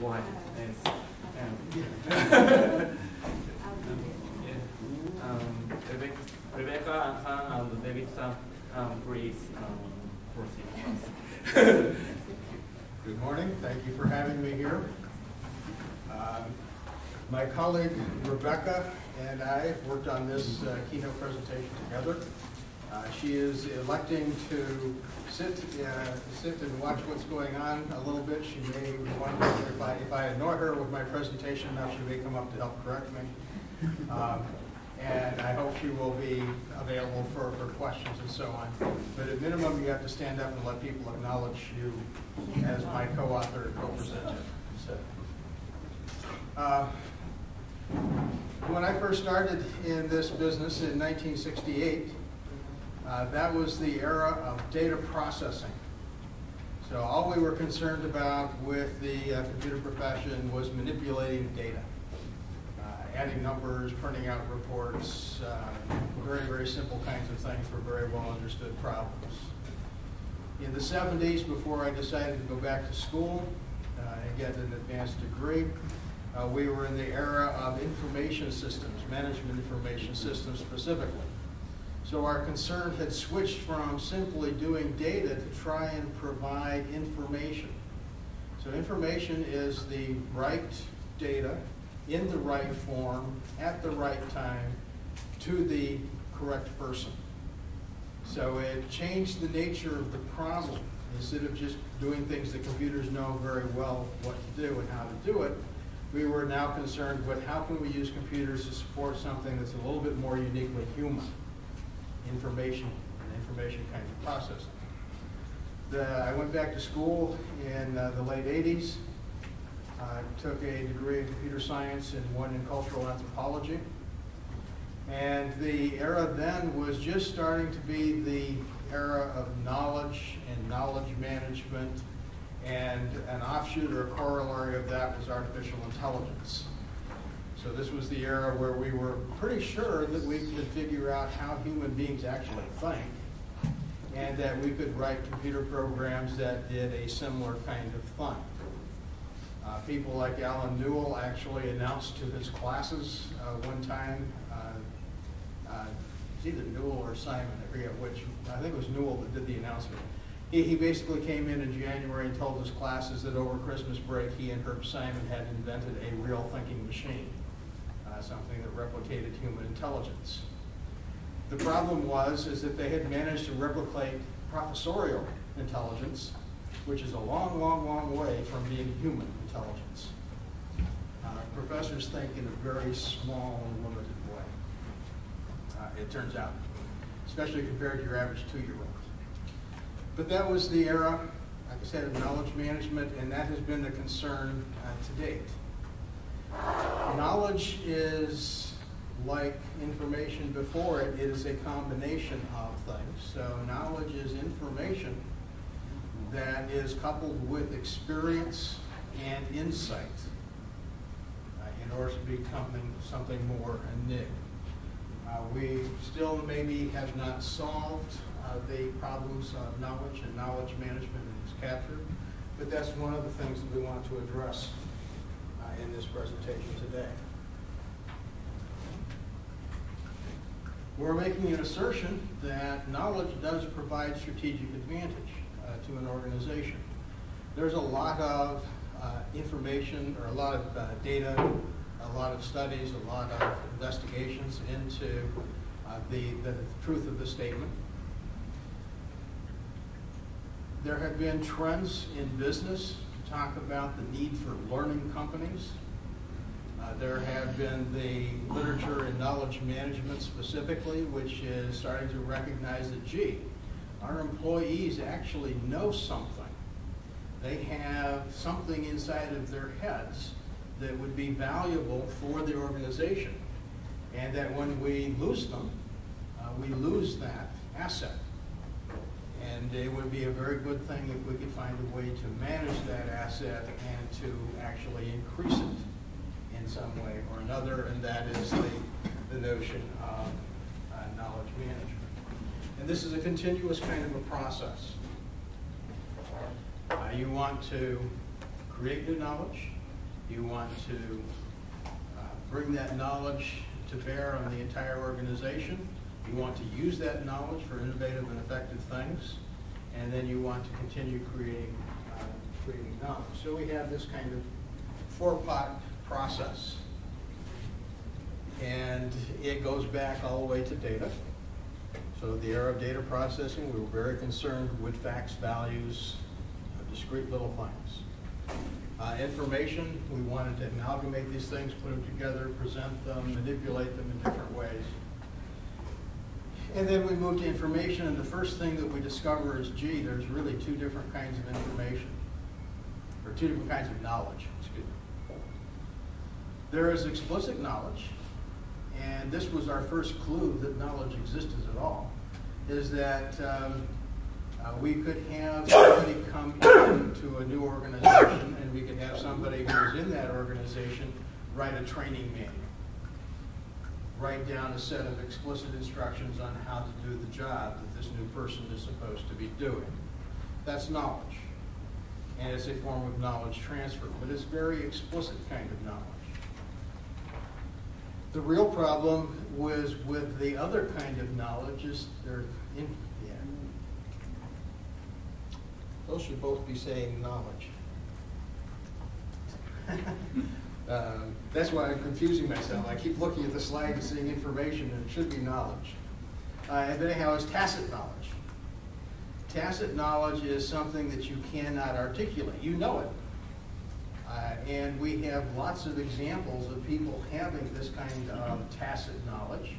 wife is. Rebecca and David, please proceed. Good morning. Thank you for having me here. My colleague Rebecca and I worked on this keynote presentation together. She is electing to sit and watch what's going on a little bit. She may want to, if I annoy her with my presentation enough, she may come up to help correct me. And I hope she will be available for questions and so on. But at minimum, you have to stand up and let people acknowledge you as my co-author and co-presenter. When I first started in this business in 1968, that was the era of data processing. So all we were concerned about with the computer profession was manipulating data. Adding numbers, printing out reports, very, very simple kinds of things for very well understood problems. In the 70s, before I decided to go back to school and get an advanced degree, we were in the era of information systems, management information systems specifically. So our concern had switched from simply doing data to try and provide information. So information is the right data in the right form, at the right time, to the correct person. So it changed the nature of the problem. Instead of just doing things that computers know very well what to do and how to do it, we were now concerned with how can we use computers to support something that's a little bit more uniquely human, information and information kinds of processing. I went back to school in the late 80s. I took a degree in computer science and one in cultural anthropology. And the era then was just starting to be the era of knowledge and knowledge management, and an offshoot or a corollary of that was artificial intelligence. So this was the era where we were pretty sure that we could figure out how human beings actually think, and that we could write computer programs that did a similar kind of thing. People like Alan Newell actually announced to his classes one time, it's either Newell or Simon, I forget which, I think it was Newell that did the announcement. He basically came in January and told his classes that over Christmas break he and Herb Simon had invented a real thinking machine, something that replicated human intelligence. The problem is that they had managed to replicate professorial intelligence, which is a long, long, long way from being human intelligence. Professors think in a very small and limited way, it turns out, especially compared to your average 2-year-old. But that was the era, like I said, of knowledge management, and that has been the concern to date. Knowledge is like information before it. It is a combination of things. So knowledge is information that is coupled with experience and insight in order to become something more new. We still maybe have not solved the problems of knowledge and knowledge management and its capture, but that's one of the things that we want to address in this presentation today. We're making an assertion that knowledge does provide strategic advantage to an organization. There's a lot of information, or a lot of data, a lot of studies, a lot of investigations into the truth of the statement. There have been trends in business to talk about the need for learning companies. There have been the literature in knowledge management specifically, which is starting to recognize that, gee, our employees actually know something. They have something inside of their heads that would be valuable for the organization. And that when we lose them, we lose that asset. And it would be a very good thing if we could find a way to manage that asset and to actually increase it in some way or another, and that is the notion of knowledge management. And this is a continuous kind of a process. You want to create new knowledge, You want to bring that knowledge to bear on the entire organization. You want to use that knowledge for innovative and effective things. And then you want to continue creating knowledge. So we have this kind of four-pot process. And it goes back all the way to data. So the era of data processing, we were very concerned with facts, values, discrete little things. Information, we wanted to amalgamate these things, put them together, present them, manipulate them in different ways. And then we moved to information, and the first thing that we discover is, gee, there's really two different kinds of information, or two different kinds of knowledge, excuse me. There is explicit knowledge, and this was our first clue that knowledge existed at all, is that we could have somebody come into a new organization, and we could have somebody who was in that organization write a training manual, write down a set of explicit instructions on how to do the job that this new person is supposed to be doing. That's knowledge, and it's a form of knowledge transfer, but it's very explicit kind of knowledge. The real problem was with the other kind of knowledge is those should both be saying knowledge. That's why I'm confusing myself. I keep looking at the slide and seeing information, and it should be knowledge. But anyhow, it's tacit knowledge. Tacit knowledge is something that you cannot articulate. You know it. And we have lots of examples of people having this kind of tacit knowledge.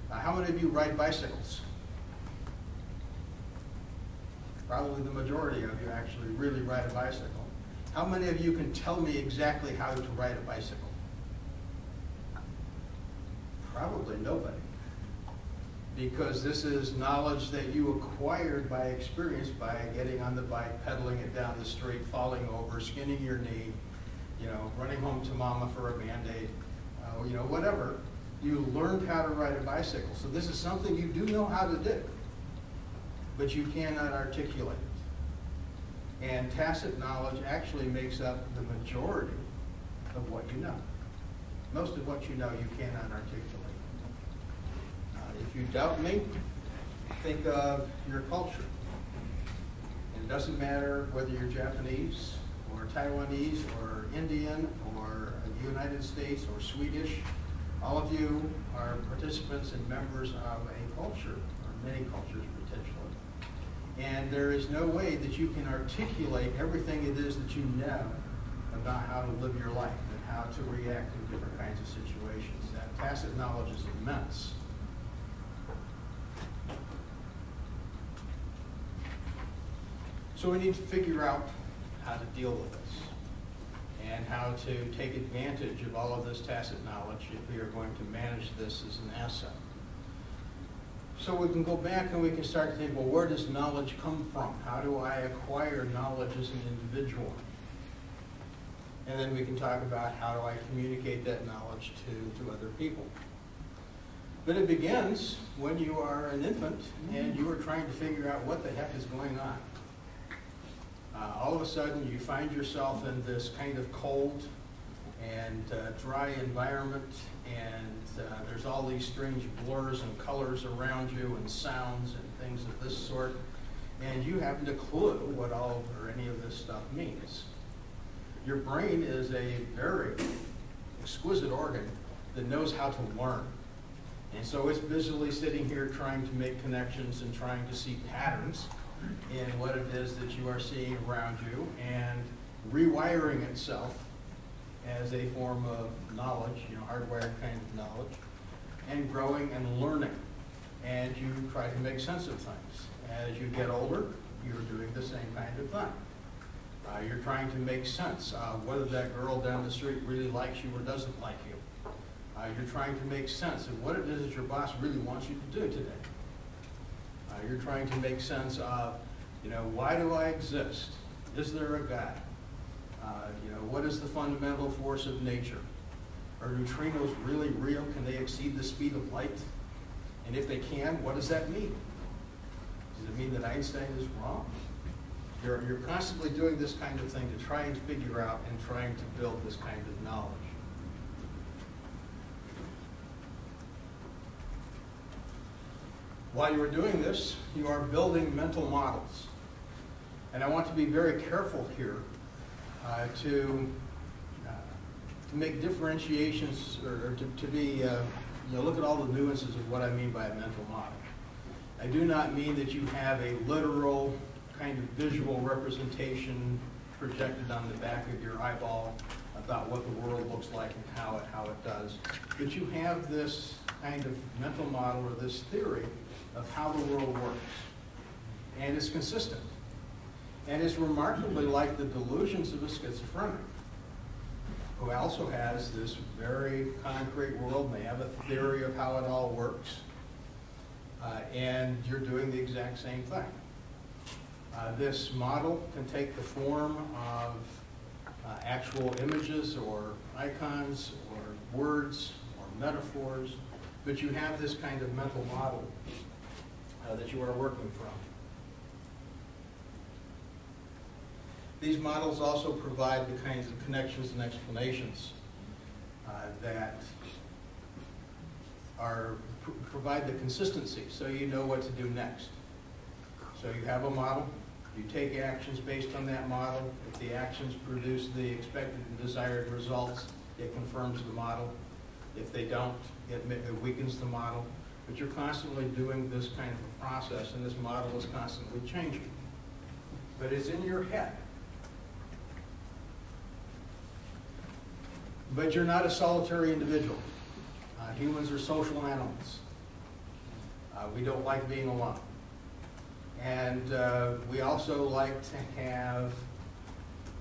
How many of you ride bicycles? Probably the majority of you actually really ride a bicycle. How many of you can tell me exactly how to ride a bicycle? Probably nobody. Because this is knowledge that you acquired by experience, by getting on the bike, pedaling it down the street, falling over, skinning your knee, running home to mama for a Band-Aid, whatever. You learned how to ride a bicycle. So this is something you do know how to do, but you cannot articulate it. And tacit knowledge actually makes up the majority of what you know. Most of what you know you cannot articulate. If you doubt me, think of your culture. And it doesn't matter whether you're Japanese or Taiwanese or Indian or United States or Swedish. All of you are participants and members of a culture, or many cultures potentially. And there is no way that you can articulate everything it is that you know about how to live your life and how to react in different kinds of situations. That tacit knowledge is immense. So we need to figure out how to deal with this and how to take advantage of all of this tacit knowledge if we are going to manage this as an asset. So we can go back and we can start to think, well, where does knowledge come from? How do I acquire knowledge as an individual? And then we can talk about how do I communicate that knowledge to other people. But it begins when you are an infant and you are trying to figure out what the heck is going on. All of a sudden you find yourself in this kind of cold and dry environment, and there's all these strange blurs and colors around you and sounds and things of this sort, and you haven't a clue what all or any of this stuff means. Your brain is a very exquisite organ that knows how to learn. And so it's busily sitting here trying to make connections and trying to see patterns in what it is that you are seeing around you and rewiring itself as a form of knowledge, hardwired kind of knowledge, and growing and learning. And you try to make sense of things. As you get older, you're doing the same kind of thing. You're trying to make sense of whether that girl down the street really likes you or doesn't like you. You're trying to make sense of what it is that your boss really wants you to do today. You're trying to make sense of, why do I exist? Is there a God? What is the fundamental force of nature? Are neutrinos really real? Can they exceed the speed of light? And if they can, what does that mean? Does it mean that Einstein is wrong? You're constantly doing this kind of thing to try and figure out and trying to build this kind of knowledge. While you are doing this, you are building mental models. And I want to be very careful here to make differentiations, or to be, look at all the nuances of what I mean by a mental model. I do not mean that you have a literal kind of visual representation projected on the back of your eyeball about what the world looks like and how it does. But you have this kind of mental model or this theory of how the world works. And it's consistent. And it's remarkably like the delusions of a schizophrenic, who also has this very concrete world, and they have a theory of how it all works. And you're doing the exact same thing. This model can take the form of actual images or icons or words or metaphors, but you have this kind of mental model that you are working from. These models also provide the kinds of connections and explanations that provide the consistency, so you know what to do next. So you have a model, you take actions based on that model. If the actions produce the expected and desired results, it confirms the model. If they don't, it weakens the model. But you're constantly doing this kind of a process, and this model is constantly changing. But it's in your head. But you're not a solitary individual. Humans are social animals. We don't like being alone. And we also like to have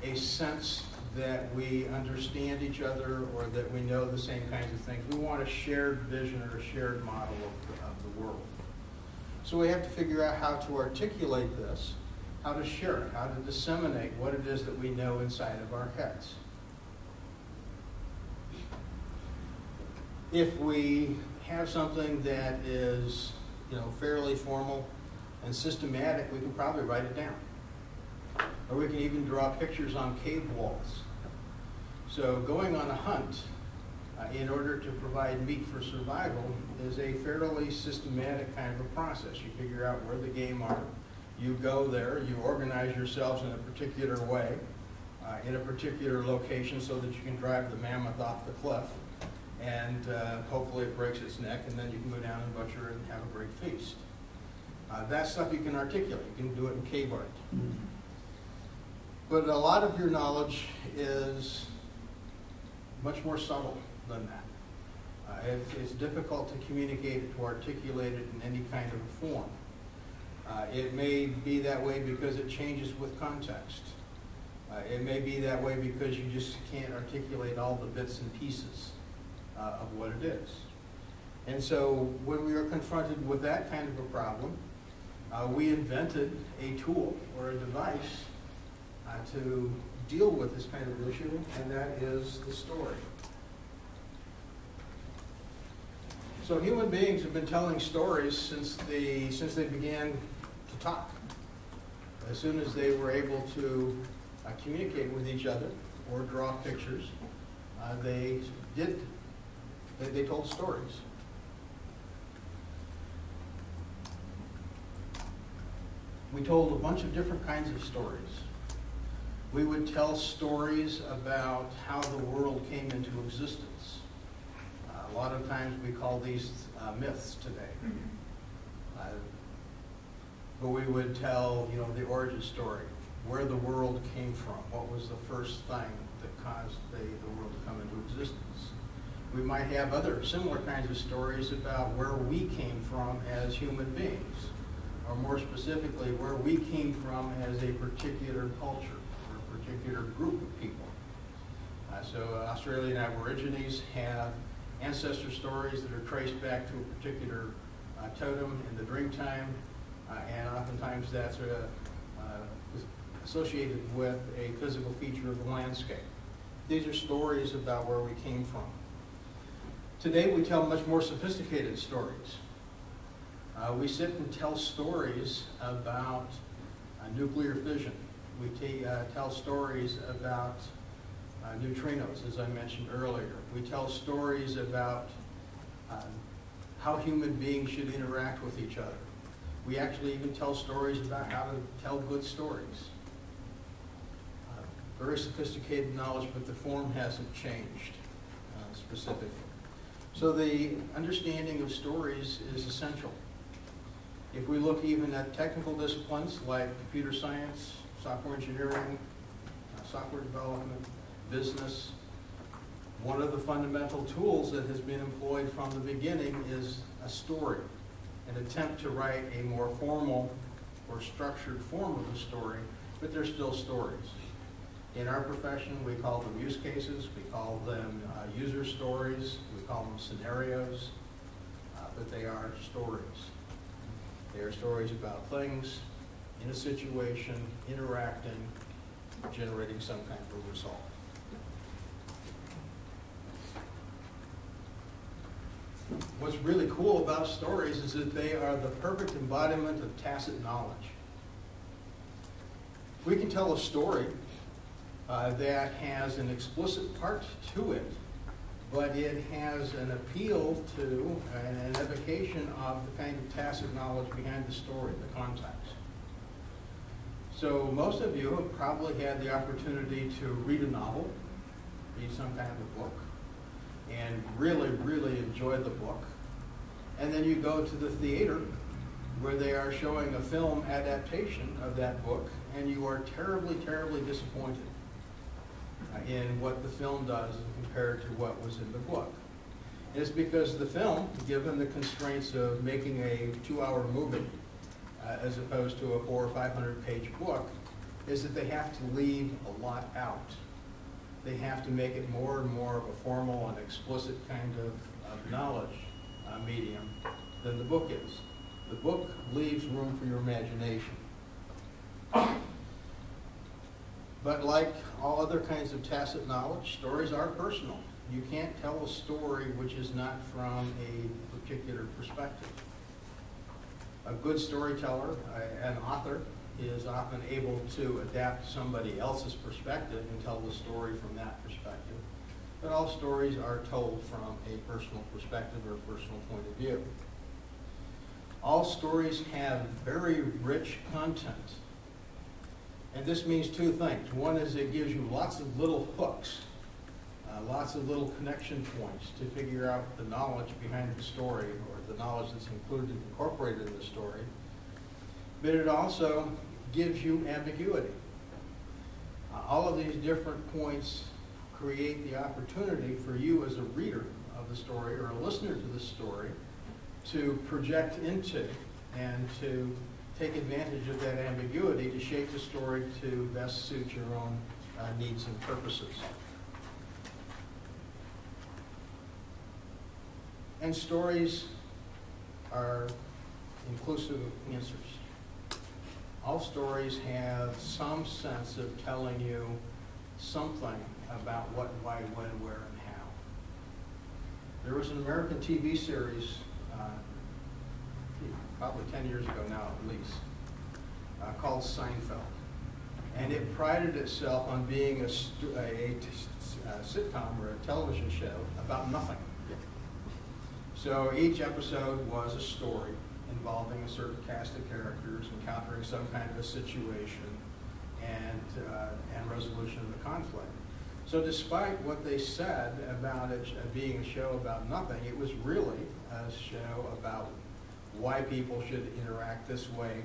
a sense that we understand each other or that we know the same kinds of things. We want a shared vision or a shared model of the world. So we have to figure out how to articulate this, how to share it, how to disseminate what it is that we know inside of our heads. If we have something that is, fairly formal and systematic, we can probably write it down. Or we can even draw pictures on cave walls. So going on a hunt in order to provide meat for survival is a fairly systematic kind of a process. You figure out where the game are, you go there, you organize yourselves in a particular way, in a particular location so that you can drive the mammoth off the cliff, and hopefully it breaks its neck, and then you can go down and butcher it and have a great feast. That stuff you can articulate. You can do it in cave art. But a lot of your knowledge is much more subtle than that. It's difficult to communicate it, to articulate it in any kind of a form. It may be that way because it changes with context. It may be that way because you just can't articulate all the bits and pieces of what it is. And so when we are confronted with that kind of a problem, we invented a tool or a device to deal with this kind of issue, and that is the story. So human beings have been telling stories since they began to talk. As soon as they were able to communicate with each other or draw pictures, they told stories. We told a bunch of different kinds of stories. We would tell stories about how the world came into existence. A lot of times we call these myths today. But we would tell, the origin story, where the world came from, what was the first thing that caused the world to come into existence. We might have other similar kinds of stories about where we came from as human beings, or more specifically, where we came from as a particular culture or a particular group of people. So Australian Aborigines have ancestor stories that are traced back to a particular totem in the Dreamtime, and oftentimes that's associated with a physical feature of the landscape. These are stories about where we came from. Today we tell much more sophisticated stories. We sit and tell stories about nuclear fission We tell stories about neutrinos, as I mentioned earlier. We tell stories about how human beings should interact with each other. We actually even tell stories about how to tell good stories. Very sophisticated knowledge, but the form hasn't changed specifically. So the understanding of stories is essential. If we look even at technical disciplines like computer science, software engineering, software development, business, one of the fundamental tools that has been employed from the beginning is a story, an attempt to write a more formal or structured form of a story, but they're still stories. In our profession, we call them use cases, we call them user stories, we call them scenarios, but they are stories. They are stories about things in a situation, interacting, generating some kind of a result. What's really cool about stories is that they are the perfect embodiment of tacit knowledge. We can tell a story that has an explicit part to it, but it has an appeal to and an evocation of the kind of tacit knowledge behind the story, the context. So most of you have probably had the opportunity to read a novel, read some kind of a book, and really, really enjoy the book. And then you go to the theater where they are showing a film adaptation of that book, and you are terribly, terribly disappointed in what the film does compared to what was in the book. And it's because the film, given the constraints of making a 2-hour movie as opposed to a 400- or 500-page book, is that they have to leave a lot out. They have to make it more and more of a formal and explicit kind of knowledge medium than the book is. The book leaves room for your imagination. But like all other kinds of tacit knowledge, stories are personal. You can't tell a story which is not from a particular perspective. A good storyteller, an author, is often able to adapt somebody else's perspective and tell the story from that perspective. But all stories are told from a personal perspective or personal point of view. All stories have very rich content. And this means two things. One is it gives you lots of little hooks, lots of little connection points to figure out the knowledge behind the story or the knowledge that's incorporated in the story. But it also gives you ambiguity. All of these different points create the opportunity for you as a reader of the story or a listener to the story to project into and to take advantage of that ambiguity to shape the story to best suit your own needs and purposes. And stories are inclusive of answers. All stories have some sense of telling you something about what, why, when, where, and how. There was an American TV series, probably 10 years ago now at least, called Seinfeld. And it prided itself on being a sitcom or a television show about nothing. So each episode was a story involving a certain cast of characters encountering some kind of a situation and resolution of the conflict. So despite what they said about it being a show about nothing, it was really a show about why people should interact this way,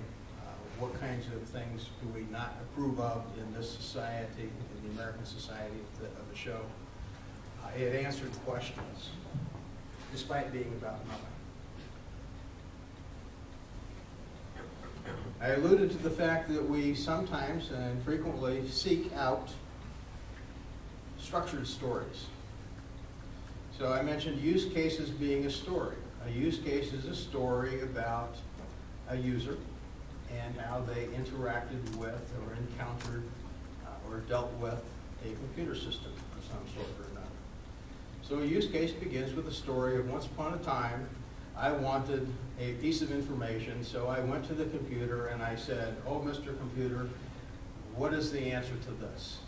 what kinds of things do we not approve of in this society, in the American society of the show. It answered questions, despite being about nothing. I alluded to the fact that we sometimes and frequently seek out structured stories. So I mentioned use cases being a story. A use case is a story about a user and how they interacted with or encountered or dealt with a computer system of some sort or another. So a use case begins with a story of once upon a time, I wanted a piece of information, so I went to the computer and I said, "Oh, Mr. Computer, what is the answer to this?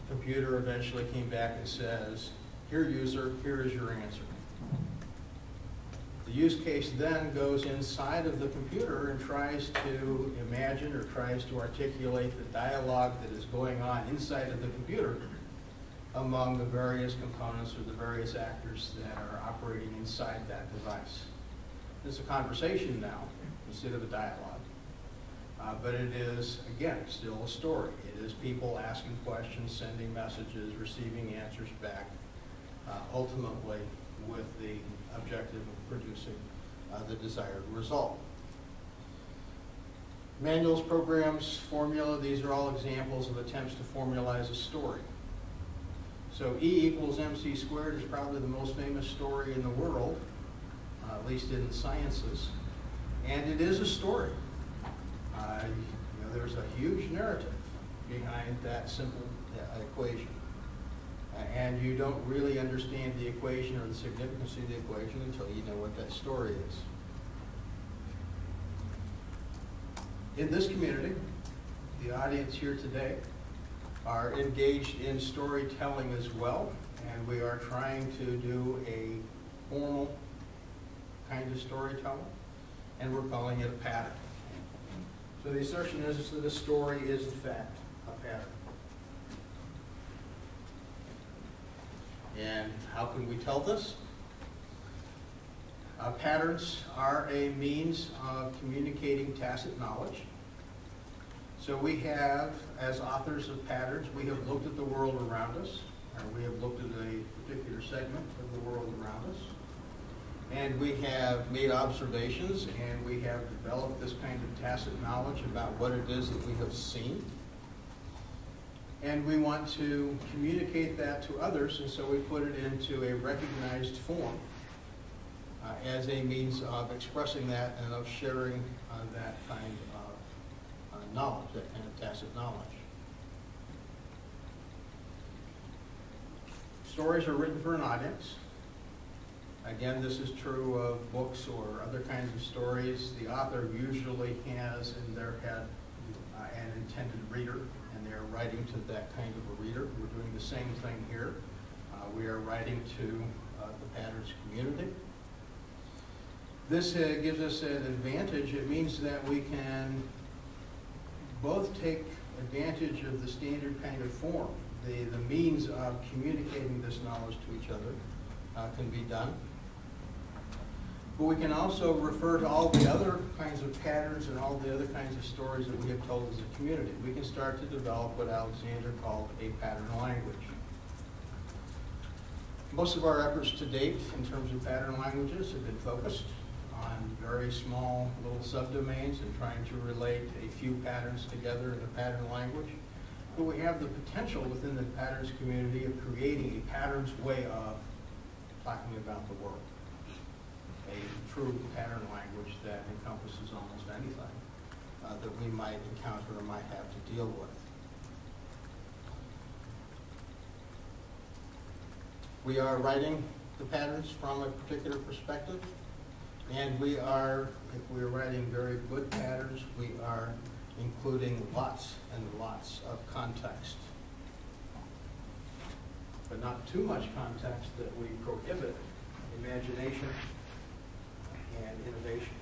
The computer eventually came back and says, here user, here is your answer. The use case then goes inside of the computer and tries to imagine or tries to articulate the dialogue that is going on inside of the computer among the various components or the various actors that are operating inside that device. It's a conversation now instead of a dialogue. But it is, again, still a story. It is people asking questions, sending messages, receiving answers back, ultimately with the objective of producing the desired result. Manuals, programs, formula, these are all examples of attempts to formalize a story. So E equals MC squared is probably the most famous story in the world, at least in the sciences, and it is a story. There's a huge narrative behind that simple equation. And you don't really understand the equation or the significance of the equation until you know what that story is. In this community, the audience here today are engaged in storytelling as well, and we are trying to do a formal kind of storytelling, and we're calling it a pattern. So the assertion is that a story is, in fact, a pattern. And how can we tell this? Patterns are a means of communicating tacit knowledge. So we have, as authors of patterns, we have looked at the world around us, or we have looked at a particular segment of the world around us, and we have made observations, and we have developed this kind of tacit knowledge about what it is that we have seen. And we want to communicate that to others, and so we put it into a recognized form as a means of expressing that and of sharing that kind of knowledge, that kind of tacit knowledge. Stories are written for an audience. Again, this is true of books or other kinds of stories. The author usually has in their head an intended reader, and they're writing to that kind of a reader. We're doing the same thing here. We are writing to the Patterns community. This gives us an advantage. It means that we can both take advantage of the standard kind of form. The means of communicating this knowledge to each other can be done. But we can also refer to all the other kinds of patterns and all the other kinds of stories that we have told as a community. We can start to develop what Alexander called a pattern language. Most of our efforts to date in terms of pattern languages have been focused on very small little subdomains and trying to relate a few patterns together in a pattern language. But we have the potential within the patterns community of creating a patterns way of talking about the world. A true pattern language that encompasses almost anything that we might encounter or might have to deal with. We are writing the patterns from a particular perspective, and we are, if we're writing very good patterns, we are including lots and lots of context. But not too much context that we prohibit imagination and innovation.